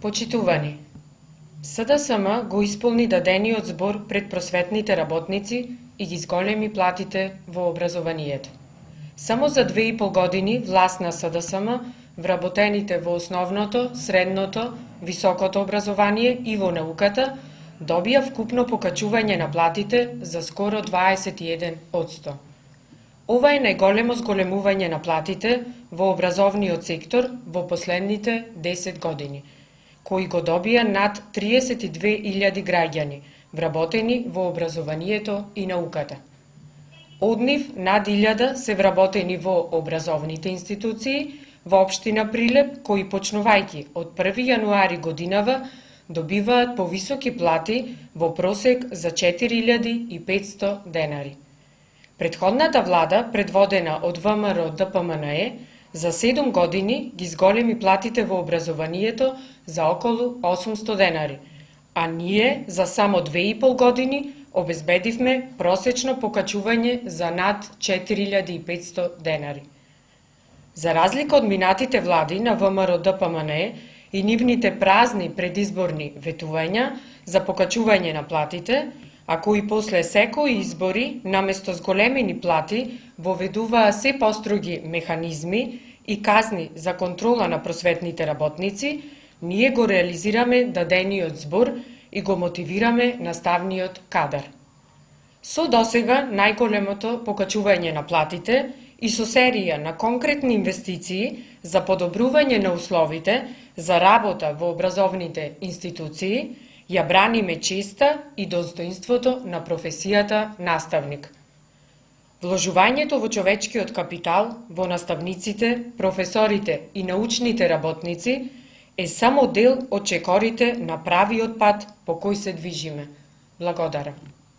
Почитувани, СДСМ го исполни дадениот збор пред просветните работници и ги зголеми платите во образованието. Само за 2,5 години власт на СДСМ вработените во основното, средното, високото образование и во науката добија вкупно покачување на платите за скоро 21%. Ова е најголемо зголемување на платите во образовниот сектор во последните 10 години, кои го добија над 32.000 граѓани, вработени во образованието и науката. Од нив над 1000 се вработени во образовните институции во општина Прилеп, кои почнувајќи од 1 јануари годинава добиваат повисоки плати во просек за 4500 денари. Предходната влада, предводена од ВМРО ДПМНЕ, за 7 години ги зголеми платите во образованието за околу 800 денари, а ние за само 2,5 години обезбедивме просечно покачување за над 4500 денари. За разлика од минатите влади на ВМРО ДПМНЕ и нивните празни предизборни ветувања за покачување на платите, а кои после секои избори, наместо зголемени плати, воведуваа се построги механизми и казни за контрола на просветните работници, ние го реализираме дадениот збор и го мотивираме наставниот кадар. Со досега најголемото покачување на платите и со серија на конкретни инвестиции за подобрување на условите за работа во образовните институции, ја браниме честа и достоинството на професијата наставник. Вложувањето во човечкиот капитал, во наставниците, професорите и научните работници е само дел од чекорите на правиот пат по кој се движиме. Благодарам.